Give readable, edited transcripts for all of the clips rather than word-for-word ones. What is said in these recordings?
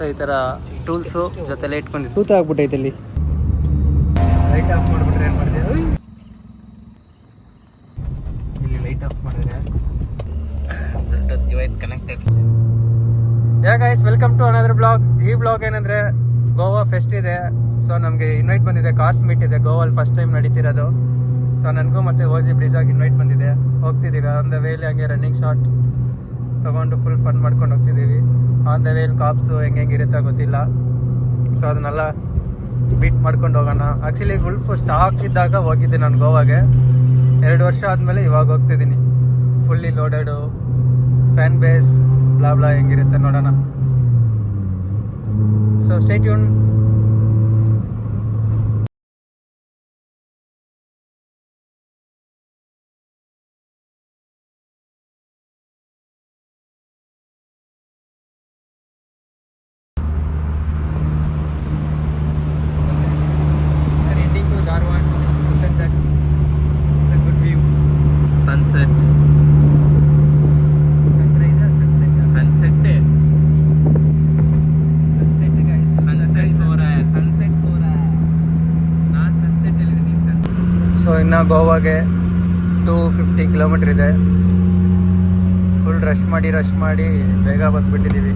So ಈ ಥರ tools ಜೊತೆಲೆ ಇಟ್ಕೊಂಡಿದ್ದು ತೂತ ಆಗ್ಬಿಟ್ಟೈತೆ ಇಲ್ಲಿ. ಲೈಟ್ ಆಫ್ ಮಾಡಿಬಿಟ್ರೆ ಏನು ಮಾಡಿದೆ, ಇಲ್ಲಿ ಲೈಟ್ ಆಫ್ ಮಾಡಿದ್ರೆ device connected. Yeah guys, welcome to another blog. ಈ ಬ್ಲಾಗ್ ಏನಂದರೆ ಗೋವಾ ಫೆಸ್ಟ್ ಇದೆ. ಸೊ ನಮಗೆ ಇನ್ವೈಟ್ ಬಂದಿದೆ, ಕಾರ್ಸ್ ಮೀಟ್ ಇದೆ ಗೋವಲ್ಲಿ ಫಸ್ಟ್ ಟೈಮ್ ನಡೀತಿರೋದು. ಸೊ ನನಗೂ ಮತ್ತು ಓಜಿ ಬ್ರಿಜಾಗಿ ಇನ್ವೈಟ್ ಬಂದಿದೆ. ಹೋಗ್ತಿದ್ದೀವಿ ಆನ್ ದ ವೇಲಿ, ಹಂಗೆ ರನ್ನಿಂಗ್ ಶಾಟ್ ತೊಗೊಂಡು ಫುಲ್ ಫನ್ ಮಾಡ್ಕೊಂಡು ಹೋಗ್ತಿದ್ದೀವಿ. ಆನ್ ದ ವೇಲ್ ಕಾಪ್ಸು ಹೆಂಗಿರುತ್ತೆ ಗೊತ್ತಿಲ್ಲ. ಸೊ ಅದನ್ನೆಲ್ಲ ಬೀಟ್ ಮಾಡ್ಕೊಂಡು ಹೋಗೋಣ. ಆ್ಯಕ್ಚುಲಿ ಫುಲ್ ಸ್ಟಾಕ್ ಇದ್ದಾಗ ಹೋಗಿದ್ದೆ ನಾನು ಗೋವಾಗೆ. 2 ವರ್ಷ ಆದಮೇಲೆ ಇವಾಗ ಹೋಗ್ತಿದ್ದೀನಿ. ಫುಲ್ಲಿ ಲೋಡೆಡು, ಫ್ಯಾನ್ ಬೇಸ್, ಬ್ಲಾ ಹೆಂಗಿರುತ್ತೆ ನೋಡೋಣ. So stay tune. ಸೊ ಇನ್ನು ಗೋವಾಗೆ 250 ಕಿಲೋಮೀಟ್ರ್ ಇದೆ. ಫುಲ್ ರಶ್ ಮಾಡಿ ಬೇಗ ಬಂದುಬಿಟ್ಟಿದ್ದೀವಿ.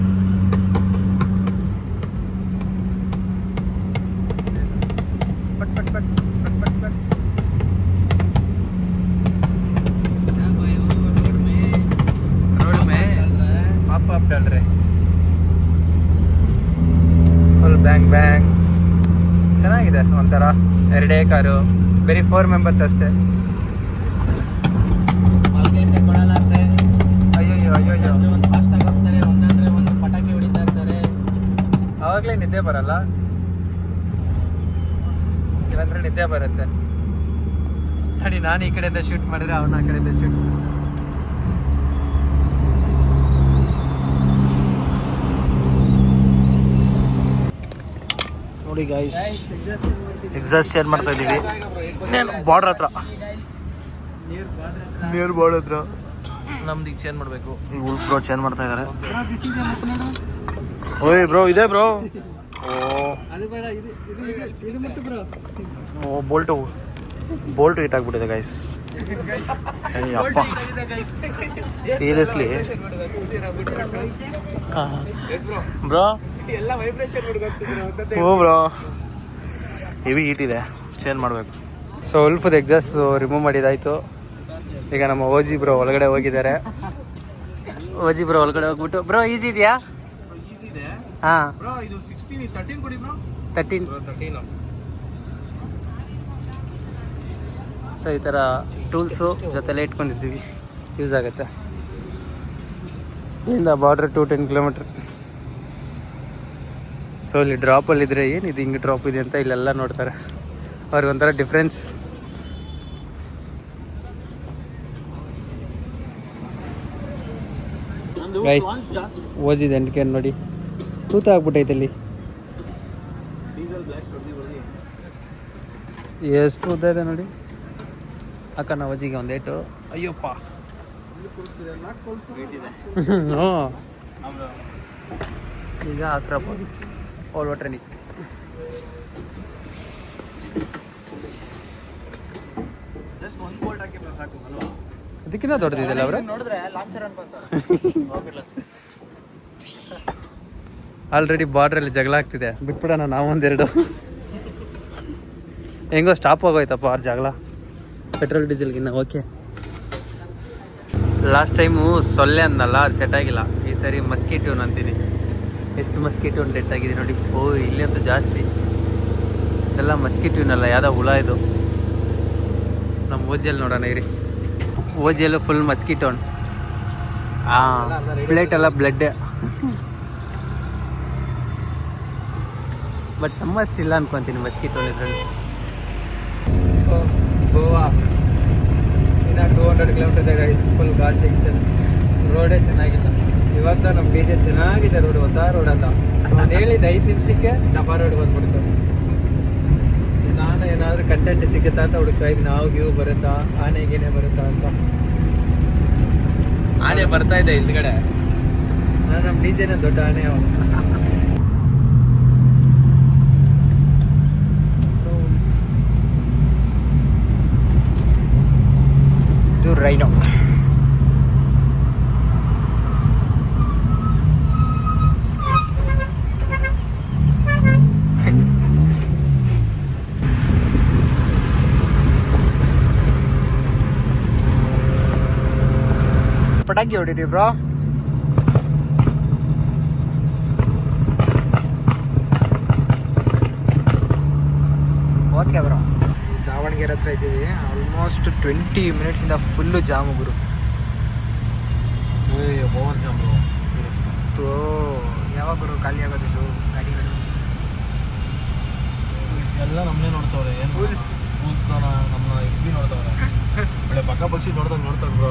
ರೋಡ್ ಮೇ ಪಾಪ್ ಡಲ್ ರೇ, ಫುಲ್ ಬ್ಯಾಂಗ್ ಚೆನ್ನಾಗಿದೆ. ಒಂಥರ 2 ಕಾರು, ಬರೀ 4 ಮೆಂಬರ್ಸ್ ಅಷ್ಟೇ. ಅಯ್ಯೋ ಒಂದು ಫಾಸ್ಟಾಗಿ ಹೋಗ್ತಾರೆ, ಒಂದಂದ್ರೆ ಒಂದು ಪಟಾಕಿ ಹೊಡಿತಾ ಇರ್ತಾರೆ. ಆವಾಗಲೇ ನಿದ್ದೆ ಬರಲ್ಲ, ಇಲ್ಲಾಂದ್ರೆ ನಿದ್ದೆ ಬರುತ್ತೆ. ನೋಡಿ, ನಾನು ಈ ಕಡೆಯಿಂದ ಶೂಟ್ ಮಾಡಿದ್ರೆ ಅವನ ಆ ಕಡೆಯಿಂದ ಶೂಟ್. ನೋಡಿ ಗೈಸ್, ಎಕ್ಸಾಸ್ಟ್ ಚೇಂಜ್ ಮಾಡ್ತಾ ಇದ್ದೀವಿ ಬಾರ್ಡರ್ ಹತ್ರ, ನಿಯರ್ ಬಾರ್ಡರ್ ಹತ್ರ. ನಮ್ದು ಈಗ ಚೇಂಜ್ ಮಾಡಬೇಕು. ಈಗ ಬ್ರೋ ಚೇಂಜ್ ಮಾಡ್ತಾ ಇದ್ದಾರೆ. ಓಯ್ ಬ್ರೋ, ಇದೆ ಬ್ರೋ. ಓ ಬೋಲ್ಟು ಹಿಟ್ ಆಗ್ಬಿಟ್ಟಿದೆ ಗೈಸ್. ಅಪ್ಪ ಸೀರಿಯಸ್ಲಿ ಬ್ರೋ, ಓ ಬ್ರೋ ಹೆವಿ ಹೀಟ್ ಇದೆ, ಚೇಂಜ್ ಮಾಡಬೇಕು. ಸೊ ಉಲ್ಫದ ಎಕ್ಸಾಸ್ಟ್ ರಿಮೂವ್ ಮಾಡಿದಾಯಿತು. ಈಗ ನಮ್ಮ ಓಜಿ ಬ್ರೋ ಒಳಗಡೆ ಹೋಗಿದ್ದಾರೆ. ಓಜಿ ಬ್ರೋ ಒಳಗಡೆ ಹೋಗ್ಬಿಟ್ಟು, ಬ್ರೋ ಈಜಿ ಇದೆಯಾ? ಹಾಂ, 13. ಸೊ ಈ ಥರ ಟೂಲ್ಸು ಜೊತೆಲೆ ಇಟ್ಕೊಂಡಿದ್ದೀವಿ, ಯೂಸ್ ಆಗುತ್ತೆ. ಇಲ್ಲಿಂದ ಬಾರ್ಡ್ರ್ 10 ಕಿಲೋಮೀಟ್ರ್. ಸೊ ಇಲ್ಲಿ ಡ್ರಾಪಲ್ಲಿದ್ದರೆ ಏನಿದೆ ಹಿಂಗೆ ಡ್ರಾಪ್ ಇದೆ ಅಂತ ಇಲ್ಲೆಲ್ಲ ನೋಡ್ತಾರೆ. ಅವ್ರಿಗೊಂಥರ ಡಿಫ್ರೆನ್ಸ್. ಗೈಸ್, ಓಜಿದೆ ಎಂಟ್ಕೆ ನೋಡಿ, ತೂತ ಆಗ್ಬಿಟ್ಟೈತೆ ಇಲ್ಲಿ. ಎಷ್ಟು ಉದ್ದ ಇದೆ ನೋಡಿ. ಅಕ್ಕ ನಾವು ಓಜಿಗೆ ಒಂದೇಟು. ಅಯ್ಯಪ್ಪ, ಈಗ ಹತ್ರ ಓಲ್ವಟ್ರೆನಿಕ್. ಅದಕ್ಕಿಂತ ದೊಡ್ಡದಿದೆಯಲ್ಲ ಅವ್ರೆ. ಆಲ್ರೆಡಿ ಬಾರ್ಡ್ರಲ್ಲಿ ಜಗಳ ಆಗ್ತಿದೆ, ಬಿಟ್ಬಿಡೋಣ ನಾವೊಂದೆರಡು. ಹೆಂಗೋ ಸ್ಟಾಪ್ ಆಗೋಯ್ತಪ್ಪ ಅವ್ರ ಜಗಳ, ಪೆಟ್ರೋಲ್ ಡೀಸೆಲ್ಗಿನ್ನ. ಓಕೆ, ಲಾಸ್ಟ್ ಟೈಮು ಸೊಳ್ಳೆ ಅಂದಲ್ಲ, ಅದು ಸೆಟ್ ಆಗಿಲ್ಲ. ಈ ಸರಿ ಮಸ್ಕಿಟೋನ್ ಅಂತೀನಿ. ಎಷ್ಟು ಮಸ್ಕಿಟೋನ್ ಡೆಟ್ ಆಗಿದೆ ನೋಡಿ. ಓ, ಇಲ್ಲಿ ಅಂತೂ ಜಾಸ್ತಿ. ಇದೆಲ್ಲ ಮಸ್ಕಿಟೋನಲ್ಲ, ಯಾವುದೋ ಹುಳ ಇದು. ನಮ್ಮ ಓಜಿಯಲ್ಲಿ ನೋಡೋಣ ಇರಿ. ಓಜಿಯಲ್ಲೂ ಫುಲ್ ಮಸ್ಕಿಟೋನ್. ಹಾಂ, ಪ್ಲೇಟೆಲ್ಲ ಬ್ಲಡ್. ಬಟ್ ನಮ್ಮಷ್ಟಿಲ್ಲ ಅನ್ಕೊತೀನಿ ಮಸ್ಕಿಟೋನ್ ಇದರಲ್ಲಿ. ಗೋವಾ ಇನ್ನು 200 ಕಿಲೋಮೀಟರ್ ಇದೆ ಗೈಸ್. Full ghat section. ರೋಡೇ ಚೆನ್ನಾಗಿಲ್ಲ. ಇವಾಗ ನಮ್ಮ ಡಿ ಜೆ ಚೆನ್ನಾಗಿದೆ ರೋಡ್, ಹೊಸ ರೋಡ್ ಅಂತ. ನಾನು ಹೇಳಿದ್ದೆ 5 ನಿಮಿಷಕ್ಕೆ ಡಬ್ಬಾ ರೋಡ್ ಬಂದ್ಬಿಡ್ತು. ನಾನು ಏನಾದರೂ ಕಂಟೆಂಟ್ ಸಿಗುತ್ತಾ ಅಂತ ಹುಡುಕ್ತಾ ಇದ್ದೀನಿ. ನಾವು ವ್ಯೂ ಬರುತ್ತಾ, ಆನೆಗೇನೆ ಬರುತ್ತಾ ಅಂತ. ಆನೆ ಬರ್ತಾ ಇದೆ ಹಿಂದ್ಗಡೆ. ನಾನು ನಮ್ಮ ಡಿ ಜೆನೇ ದೊಡ್ಡ ಆನೆ. ರೈನೋ. ಪಟಾಕಿ ಹೊಡಿರಿ ಬ್ರೋ. ಓಕೆ ಬ್ರೋ, ದಾವಣಗೆರೆ ಹತ್ರ ಇದ್ದೀವಿ. ಆಲ್ಮೋಸ್ಟ್ 20 ಮಿನಿಟ್ಸಿಂದ ಫುಲ್ಲು ಜಾಮು ಗುರು. ಓವರ್ ಜಾಮ್ ಯಾವಾಗ ಗುರು ಖಾಲಿ ಆಗೋದಿದ್ದು ಗಾಡಿಗಳು? ಎಲ್ಲ ನಮ್ಮನ್ನೇ ನೋಡ್ತವ್ರೆ. ಏನು ಕೂಸ್ತಾನ ನಮ್ಮನ್ನ ಇಬ್ಬಿ ನೋಡ್ತವ್ರೆ. ಒಳ್ಳೆ ಪಕ್ಕ ಪಕ್ಷಿ ನೋಡ್ತಾರೆ ಬ್ರೋ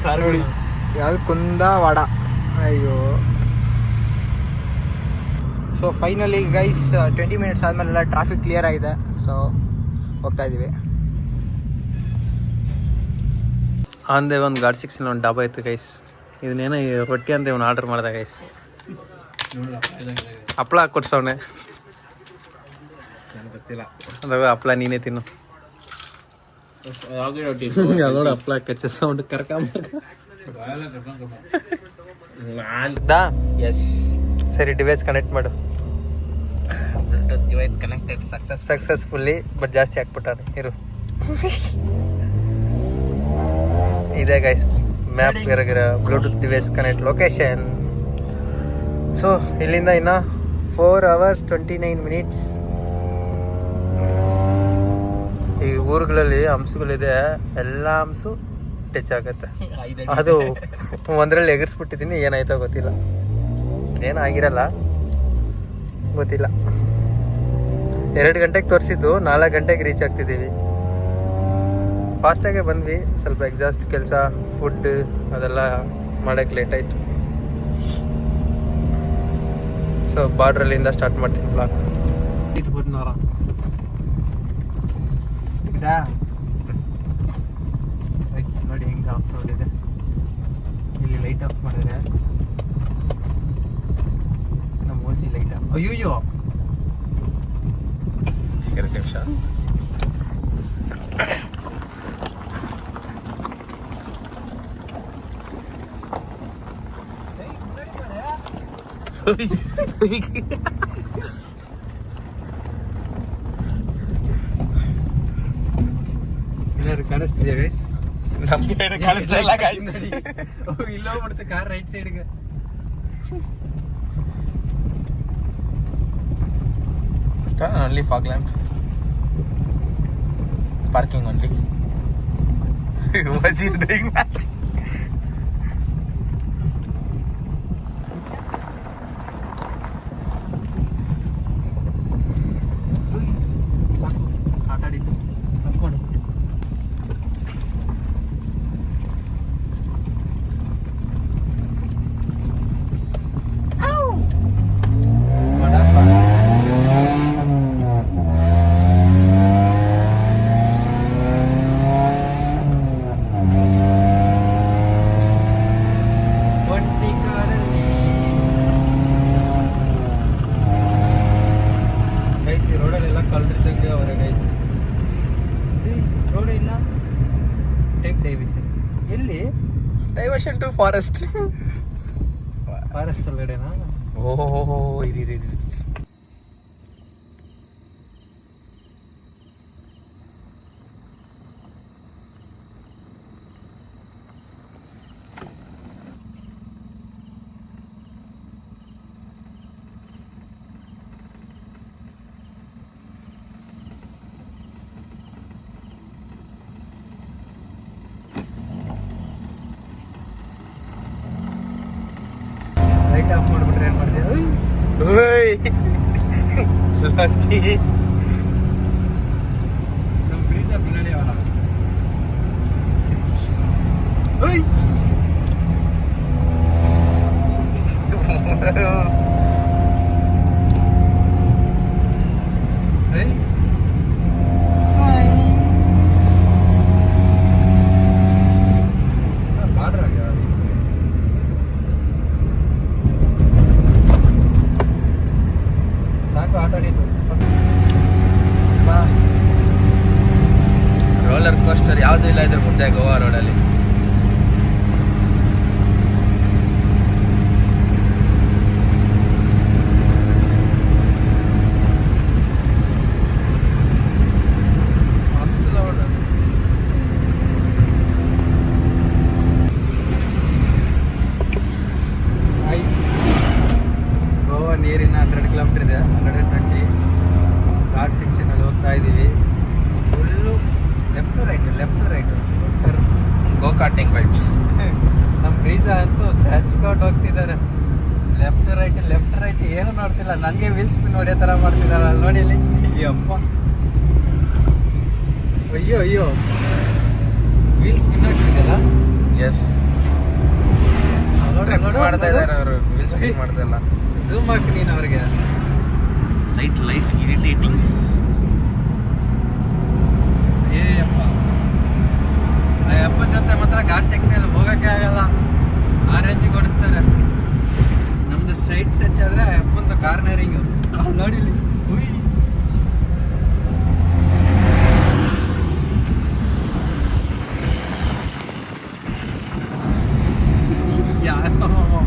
ಕಾರ್ಗಳು. ಯಾವುದು ಕುಂದವಾಡ. ಅಯ್ಯೋ. ಸೊ ಫೈನಲಿ ಗೈಸ್ 20 ಮಿನಿಟ್ಸ್ ಆದಮೇಲೆಲ್ಲ ಟ್ರಾಫಿಕ್ ಕ್ಲಿಯರ್ ಆಗಿದೆ. ಸೊ ಹೋಗ್ತಾ ಇದ್ದೀವಿ. ಅಂದೆ ಒಂದು ಗಾಡ್ 6 ಒಂದು ಡಾಬಾ ಇತ್ತು ಗೈಸ್. ಇದನ್ನೇನೋ ರೊಟ್ಟಿ ಅಂತ ಇವನು ಆರ್ಡರ್ ಮಾಡ್ದೆ ಗೈಸ್. ಹಪ್ಳ ಕೊಡ್ಸವನೆ. ಗೊತ್ತಿಲ್ಲ ಅದಾಗ ಹಪ್ಳ ನೀನೇ ತಿನ್ನು. ನೋಡ ಹಪ್ಳ ಕಚ್ಚ ಸೌಂಡ್ ಎಸ್. ಸರಿ, ಡಿವೈಸ್ ಕನೆಕ್ಟ್ ಮಾಡು. Device connected successfully. ಬಟ್ ಜಾಸ್ತಿ ಹಾಕ್ಬಿಟ್ಟಾರೆ ಇರು. ಇದೆ guys map Bluetooth device connect location. So ಇಲ್ಲಿಂದ ಇನ್ನು 4 hours 29 minutes. ಈ ಊರುಗಳಲ್ಲಿ ಹಂಸಗಳಿದೆ, ಎಲ್ಲ ಹಂಸು ಟಚ್ ಆಗುತ್ತೆ. ಅದು ಒಂದರಲ್ಲಿ ಎಗರ್ಸ್ಬಿಟ್ಟಿದ್ದೀನಿ, ಏನಾಯ್ತೋ ಗೊತ್ತಿಲ್ಲ. ಏನಾಗಿರಲ್ಲ ಗೊತ್ತಿಲ್ಲ. 2 ಗಂಟೆಗೆ ತೋರಿಸಿದ್ದು 4 ಗಂಟೆಗೆ ರೀಚ್ ಆಗ್ತಿದ್ದೀವಿ. ಫಾಸ್ಟಾಗೆ ಬಂದ್ವಿ. ಸ್ವಲ್ಪ ಎಕ್ಸಾಸ್ಟ್ ಕೆಲಸ, ಫುಡ್ ಅದೆಲ್ಲ ಮಾಡೋಕ್ಕೆ ಲೇಟ್ ಆಯಿತು. ಸೊ ಬಾರ್ಡ್ರಲ್ಲಿಂದ ಸ್ಟಾರ್ಟ್ ಮಾಡ್ತೀನಿ ಬ್ಲಾಕ್. ನೋಡಿ ಹೆಂಗೆ ಆಫ್ ರೋಡ್ ಇದೆ. ಇಲ್ಲಿ ಲೈಟ್ ಆಫ್ ಮಾಡಿದ್ರೆ ನಮ್ಮ ಓಸಿ ಲೈಟ್ ಆಫ್. ಅಯ್ಯೋ 2 ನಿಮಿಷ. ಏನಾದ್ರು ಕಾಣಿಸ್ತಿದ್ಯಾ ಗೈಸ್? ನಮ್ಗೆ ಕಾಣಿಸಲ್ಲ ನೋಡಿ, ಇಲ್ಲ ಹೋಗ್ಬಿಡುತ್ತೆ ಕಾರ್ ರೈಟ್ ಸೈಡ್ಗೆ. only fog lamp, parking only. What is doing match? ಆಟಾಡಿದ್ದು ತಪ್ಕೊಂಡು ರೋಡಲ್ಲೆಲ್ಲ ಕಳ್ದಿದ್ದಂಗೆ ಅವರೇ ಗೈಸ್. ರೋಡ್ ಇಲ್ಲ, ಟೇಕ್ ಡೈವಿಷನ್. ಎಲ್ಲಿ ಡೈವರ್ಷನ್ ಟು ಫಾರೆಸ್ಟ್. ಫಾರೆಸ್ಟ್ ಒಳಗಡೆನಾ? ಓಹೋ ಇರಿ. ಲೈಟ್ ಆಫ್ ಮಾಡಿಬಿಟ್ರೆ ಏನು ಮಾಡಿದೆ? ನಮ್ಮ ಬ್ರಿಡ್ಜ್ ಬಿನ್ನಾಡಿ ಅವಲ್ಲ. ಸಾಕು ಆಟಾಡಿದ್ದು. ರೋಲರ್ ಕೋಸ್ಟರ್ ಯಾವುದೂ ಇಲ್ಲ ಇದ್ರ ಮುಂದೆ ಗೋವಾ ರೋಡಲ್ಲಿ. ಅಂತೂ ಚಚ್ಕೊಂಡು ಹೋಗ್ತಿದ್ದಾರೆ. ಲೆಫ್ಟ್ ರೈಟ್ ಏನು ನೋಡ್ತಿಲ್ಲ. ನನಗೆ ವೀಲ್ ಸ್ಪಿನ್ ಹೊಡೆಯೋ ಥರ ಮಾಡ್ತಿದ್ದಾರೆ ಅಲ್ಲಿ ನೋಡಿ ಇಲ್ಲಿ. ಅಯ್ಯಪ್ಪ, ಅಯ್ಯೋ ವೀಲ್ ಸ್ಪಿನ್ ಆಗ್ತಿದೆಯಲ್ಲ. ಎಸ್ ಮಾಡ್ತಾ ಇದ್ದಾರೆ ಅವರು, ವೀಲ್ ಸ್ಪಿನ್ ಮಾಡ್ತಾ ಝೂಮ್ ಹಾಕಿ ನೀನು ಅವ್ರಿಗೆ. ಲೈಟ್ ಇರಿಟೇಟಿಂಗ್ಸ್. ಅಪ್ಪ ಜೊತೆ ಮಾತ್ರ ಘಾಟ್ ಸೆಕ್ಷನ್ ಹೋಗಕ್ಕೆ ಆಗಲ್ಲ, ಆ ರೇಂಜಿಗೆ ಓಡಿಸ್ತಾರೆ. ನಮ್ದು ಸ್ಟ್ರೈಟ್ ಸೆಚ್ ಆದ್ರೆ ಅಪ್ಪಂದು ಕಾರ್ನರಿಂಗ್ ನೋಡಿ ಇಲ್ಲಿ. ಯಾರೋ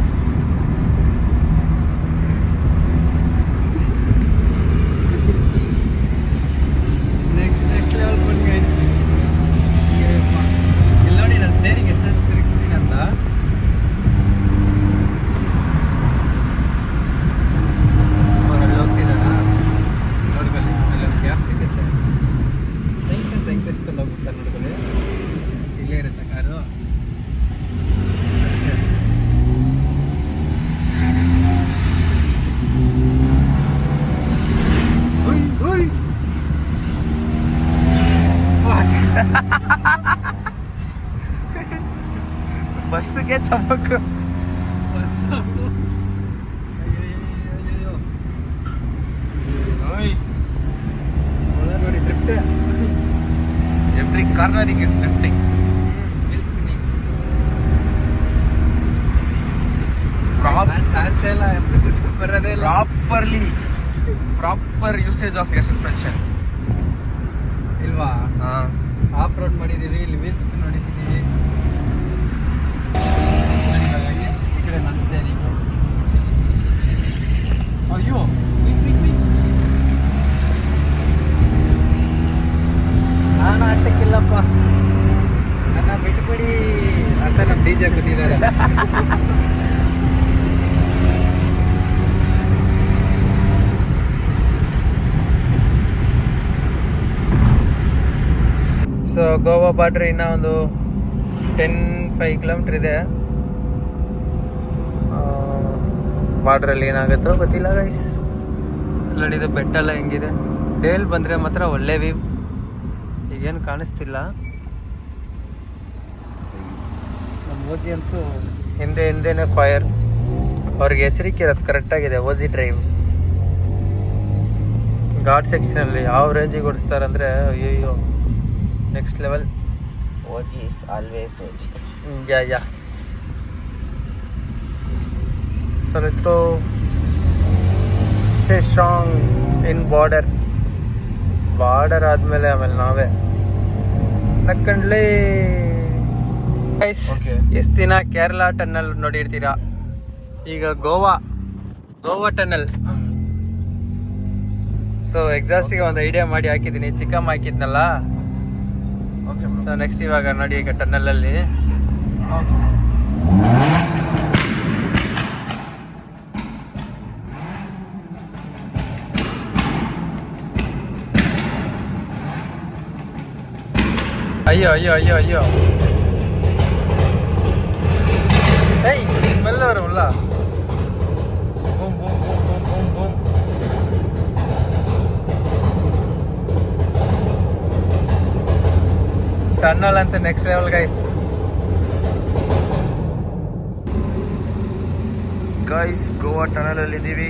ನೆಕ್ಸ್ಟ್ ಲೆವೆಲ್ ಬಂದು ಗೈಸ್. ಇಲ್ಲಿ ನೋಡಿ ನಾನು ಸ್ಟೇರಿಂಗ್ ಎಷ್ಟೆಷ್ಟು ತಿರುಗಿಸ್ತೀನಿ ಅಂತ. ಅಲ್ಲಿ ಹೋಗ್ತಿದ್ದಾನ ನೋಡ್ಕೊಳ್ಳಿ, ಅಲ್ಲಿ ಒಂದು ಗ್ಯಾಪ್ ಸಿಗುತ್ತೆ. ಸೈಕ್ ತೆಗೆಸ್ಕೊಂಡು ಹೋಗ್ಬಿಡ್ತಾರೆ ನೋಡ್ಕೊಳ್ಳಿ. ಇಲ್ಲೇ ಇರುತ್ತೆ ಕಾರು ಅಷ್ಟೇ. ಬಸ್ಸಿಗೆ ಚಮಕು. ನೋಡಿ drift. Every cornering is drifting. Wheel spinning ಚಾನ್ಸೇ ಇಲ್ಲ, ಬರೋದೇ ಇಲ್ಲ. Proper usage of air suspension ಇಲ್ವಾ? ಹಾಂ, ಆಫ್ ರೋಡ್ ಮಾಡಿದ್ದೀವಿ, ಇಲ್ಲಿ ವೀಲ್ ಸ್ಪಿನ್ ಹೊಡಿತಿದ್ದೀವಿ. ಈ ಕಡೆ ನನ್ನ ಸ್ಟೇರಿಂಗು. ಅಯ್ಯೋ ನಾನು ಆಟಕ್ಕಿಲ್ಲಪ್ಪ, ನನ್ನ ಬಿಟ್ಬಿಡಿ ಅಂತ ನಮ್ಮ DJ ಕೂತಿದ್ದಾರೆ. ಸೊ ಗೋವಾ ಬಾರ್ಡ್ರ್ ಇನ್ನೂ ಒಂದು 5 ಕಿಲೋಮೀಟ್ರ್ ಇದೆ. ಬಾರ್ಡ್ರಲ್ಲಿ ಏನಾಗುತ್ತೋ ಗೊತ್ತಿಲ್ಲ ಗೈಸ್. ನೋಡಿದ್ದು ಬೆಟ್ಟೆಲ್ಲ ಹೆಂಗಿದೆ. ಡೇಲ್ ಬಂದರೆ ಮಾತ್ರ ಒಳ್ಳೆ ವ್ಯೂ. ಈಗೇನು ಕಾಣಿಸ್ತಿಲ್ಲ. ನಮ್ಮ ಓಜಿ ಅಂತೂ ಹಿಂದೆನೇ ಫೈರ್. ಅವ್ರಿಗೆ ಹೆಸರಿಕ್ಕಿರೋದು ಕರೆಕ್ಟಾಗಿದೆ, ಓಜಿ ಡ್ರೈವ್. ಘಾಟ್ ಸೆಕ್ಷನಲ್ಲಿ ಯಾವ ರೇಂಜಿಗೆ ಓಡಿಸ್ತಾರಂದರೆ ಅಯ್ಯೋ next level. OG is always OG. Yeah so let's go. Stay strong in border ಆದಮೇಲೆ ನಾವೇ ನಕ್ಕಂಡ್ಲೇ. ಇಷ್ಟು ದಿನ ಕೇರಳ ಟನ್ನಲ್ ನೋಡಿರ್ತೀರಾ, ಈಗ ಗೋವಾ ಟನ್ನಲ್. ಸೊ ಎಕ್ಸಾಸ್ಟಿಗೆ ಒಂದು ಐಡಿಯಾ ಮಾಡಿ ಹಾಕಿದ್ದೀನಿ, ಚಿಕ್ಕಮ್ಮ ಹಾಕಿದ್ನಲ್ಲ. ಸೊ ನೆಕ್ಸ್ಟ್ ಇವಾಗ ನೋಡಿ ಈಗ ಟನ್ನಲಲ್ಲಿ ಅಯ್ಯೋ ಏಯ್ ಸ್ಮೆಲ್ வரும்ல. Boom boom boom boom boom boom. Tunnel ಅಂತ next level guys. Goa tunnel ಅಲ್ಲಿ ಇದ್ದೀವಿ.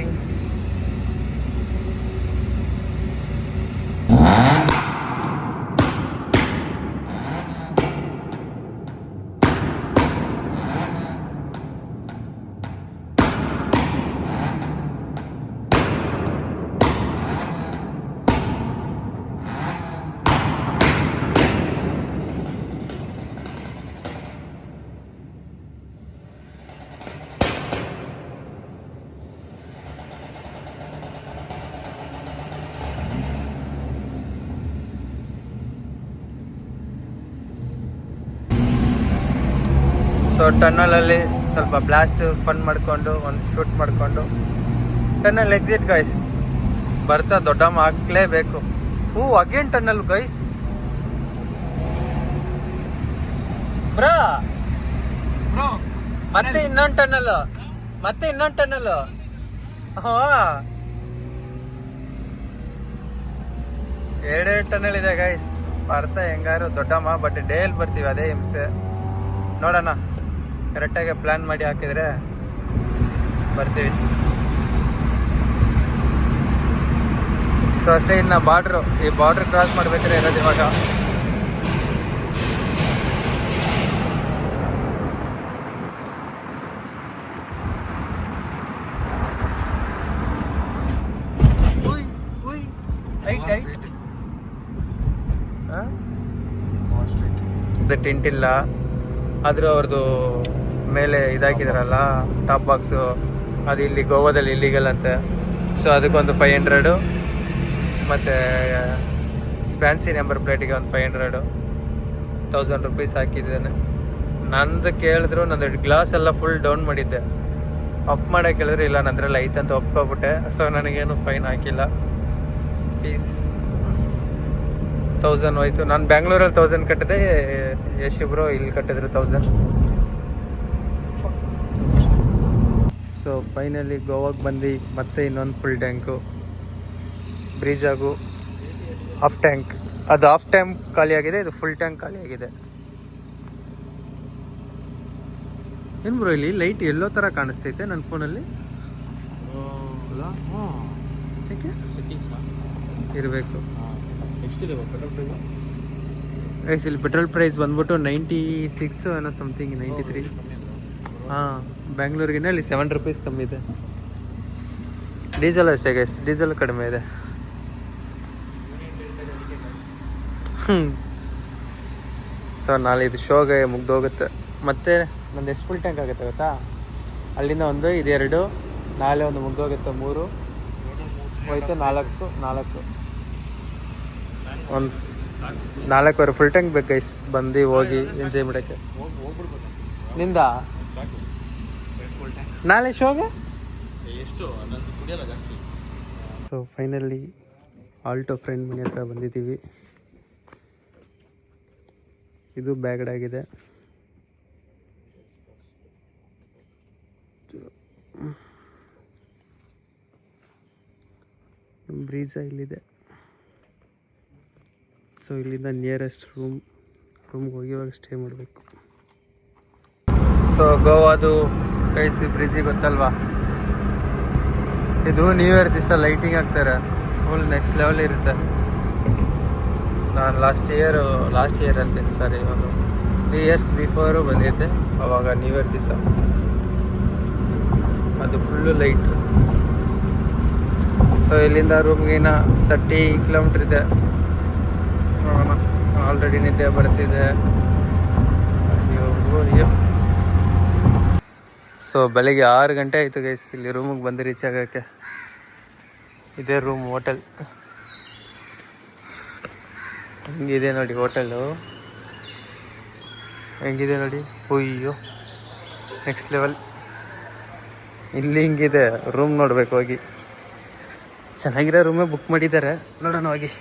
ಸೊ ಟನ್ನಲಲ್ಲಿ ಸ್ವಲ್ಪ ಬ್ಲಾಸ್ಟ್ ಫನ್ ಮಾಡಿಕೊಂಡು ಒಂದು ಶೂಟ್ ಮಾಡಿಕೊಂಡು ಟನ್ನಲ್ ಎಕ್ಸಿಟ್ ಗೈಸ್. ಬರ್ತಾ ದೊಡ್ಡಮ್ಮ ಹಾಕ್ಲೇಬೇಕು. Again tunnel guys. ಬ್ರೋ ಮತ್ತೆ ಇನ್ನೊಂದು ಟನ್ನಲ್ ಹಾ 2 ಟನ್ನಲ್ ಇದೆ ಗೈಸ್. ಬರ್ತಾ ಹೆಂಗಾರು ದೊಡ್ಡಮ್ಮ, ಬಟ್ ಡೇಲ್ ಬರ್ತೀವಿ, ಅದೇ ಹಿಂಸೆ. ನೋಡೋಣ, ಕರೆಕ್ಟಾಗಿ ಪ್ಲಾನ್ ಮಾಡಿ ಹಾಕಿದ್ರೆ ಬರ್ತೀವಿ. ಸೊ ಅಷ್ಟೇ, ಇನ್ನು ಈ ಬಾರ್ಡ್ರ್ ಕ್ರಾಸ್ ಮಾಡ್ಬೇಕಾದ್ರೆ ಇರೋದು ಇವಾಗ. ಇದು ಟಿಂಟ್ ಇಲ್ಲ, ಆದರೂ ಅವ್ರದ್ದು ಮೇಲೆ ಇದಾಕಿದಾರಲ್ಲ ಟಾಪ್ ಬಾಕ್ಸು, ಅದು ಇಲ್ಲಿ ಗೋವಾದಲ್ಲಿ ಇಲ್ಲಿಗಲ್ ಅಂತೆ. ಸೊ ಅದಕ್ಕೊಂದು 500, ಮತ್ತು ಫ್ಯಾನ್ಸಿ ನಂಬರ್ ಪ್ಲೇಟಿಗೆ ಒಂದು 500, 1000 ರೂಪೀಸ್ ಹಾಕಿದ್ದೇನೆ. ನಂದು ಕೇಳಿದ್ರು, ನಂದು ಗ್ಲಾಸ್ ಎಲ್ಲ ಫುಲ್ ಡೌನ್ ಮಾಡಿದ್ದೆ. ಅಪ್ ಮಾಡೋಕೆ ಹೇಳಿದ್ರೆ ಇಲ್ಲ, ನಂದ್ರಲ್ಲಿ ಐತಂತ ಒಪ್ಕೊಬಿಟ್ಟೆ. ಸೊ ನನಗೇನು ಫೈನ್ ಹಾಕಿಲ್ಲ. ಫೀಸ್ 1000 ಹೋಯ್ತು. ನಾನು ಬ್ಯಾಂಗ್ಳೂರಲ್ಲಿ 1000 ಕಟ್ಟಿದೆ, ಯಶುಬ್ರು ಇಲ್ಲಿ ಕಟ್ಟಿದ್ರು 1000. ಸೊ ಫೈನಲಿ ಗೋವಾಗೆ ಬಂದು ಮತ್ತೆ ಇನ್ನೊಂದು ಫುಲ್ ಟ್ಯಾಂಕು ಬ್ರೀಜಾಗು ಹಾಫ್ ಟ್ಯಾಂಕ್. ಅದು ಹಾಫ್ ಟ್ಯಾಂಕ್ ಖಾಲಿಯಾಗಿದೆ, ಇದು ಫುಲ್ ಟ್ಯಾಂಕ್ ಖಾಲಿಯಾಗಿದೆ. ಏನು ಬ್ರೋ ಇಲ್ಲಿ ಲೈಟ್ ಎಲ್ಲೋ ಥರ ಕಾಣಿಸ್ತೈತೆ ನನ್ನ ಫೋನಲ್ಲಿ. ಯಾಕೆ ಇರಬೇಕು. ಎಷ್ಟಿದೆ ಪೆಟ್ರೋಲ್ ಪ್ರೈಸ್? ಇಲ್ಲಿ ಪೆಟ್ರೋಲ್ ಪ್ರೈಸ್ ಬಂದ್ಬಿಟ್ಟು 96 ಏನೋ ಸಮಥಿಂಗ್, 93. ಹಾಂ, ಬ್ಯಾಂಗ್ಳೂರಿಗಿನ್ನ ಇಲ್ಲಿ 7 ರೂಪೀಸ್ ಕಮ್ಮಿ ಇದೆ. ಡೀಸೆಲ್ ಅಷ್ಟೇ ಗೈಸ್, ಡೀಸೆಲ್ ಕಡಿಮೆ ಇದೆ. ಸೊ ನಾಳೆ ಇದು ಶೋಗೆ ಮುಗ್ದೋಗುತ್ತೆ. ಮತ್ತೆ ನಂದು ಎಷ್ಟು ಫುಲ್ ಟ್ಯಾಂಕ್ ಆಗುತ್ತೆ ಗೊತ್ತಾ? ಅಲ್ಲಿಂದ ಒಂದು, ಇದು 2, ನಾಳೆ ಒಂದು ಮುಗ್ದೋಗುತ್ತೆ, 3 ಹೋಯ್ತು, 4 ಒಂದು 4 ಫುಲ್ ಟ್ಯಾಂಕ್ ಬೇಕು ಗೈಸ್, ಬಂದು ಹೋಗಿ ಎಂಜಾಯ್ ಮಾಡೋಕ್ಕೆ. ನಿಂದ ನಾಳೆ ಶೋಗೆ ಸೊ ಫೈನಲಿ ಆಲ್ಟೋ ಫ್ರೆಂಡ್ ಮನೆ ಹತ್ರ ಬಂದಿದ್ದೀವಿ. ಇದು ಬ್ಯಾಗ್ಡ್ ಆಗಿದೆ. ಬ್ರೀಜಾ ಇಲ್ಲಿದೆ. ಸೊ ಇಲ್ಲಿಂದ ನಿಯರೆಸ್ಟ್ ರೂಮ್ಗೆ ಹೋಗಿ ಇವಾಗ ಸ್ಟೇ ಮಾಡಬೇಕು. ಸೊ ಗೋವಾದು ಕೈಸಿ ಬ್ರಿಡ್ಜಿಗೆ ಗೊತ್ತಲ್ವಾ, ಇದು ನ್ಯೂ ಇಯರ್ ದಿವಸ ಲೈಟಿಂಗ್ ಹಾಕ್ತಾರೆ, ಫುಲ್ ನೆಕ್ಸ್ಟ್ ಲೆವೆಲ್ ಇರುತ್ತೆ. ನಾನು ಲಾಸ್ಟ್ ಇಯರ್ ಅಂತೀನಿ, ಸಾರಿ, ಒಂದು 3 ಇಯರ್ಸ್ ಬಿಫೋರು ಬಂದಿದ್ದೆ. ಅವಾಗ ನ್ಯೂ ಇಯರ್ ದಿವಸ ಅದು ಫುಲ್ಲು ಲೈಟ್. ಸೊ ಇಲ್ಲಿಂದ ರೂಮ್ಗಿನ 30 ಕಿಲೋಮೀಟ್ರ್ ಇದೆ. ಆಲ್ರೆಡಿ ನಿದ್ದೆ ಬರ್ತಿದೆ. ಅಯ್ಯೋ. ಸೊ ಬೆಳಗ್ಗೆ 6 ಗಂಟೆ ಆಯಿತು ಗೈಸ್ ಇಲ್ಲಿ ರೂಮಿಗೆ ಬಂದು ರೀಚ್ ಆಗೋಕ್ಕೆ. ಇದೇ ರೂಮ್, ಹೋಟೆಲ್ ಹೆಂಗಿದೆ ನೋಡಿ, ಹೋಟೆಲು ಹೆಂಗಿದೆ ನೋಡಿ. ಅಯ್ಯೋ ನೆಕ್ಸ್ಟ್ ಲೆವೆಲ್. ಇಲ್ಲಿ ಹಿಂಗಿದೆ ರೂಮ್, ನೋಡ್ಬೇಕು ಹೋಗಿ. ಚೆನ್ನಾಗಿರೋ ರೂಮೇ ಬುಕ್ ಮಾಡಿದ್ದಾರೆ, ನೋಡೋಣ ಹೋಗಿ.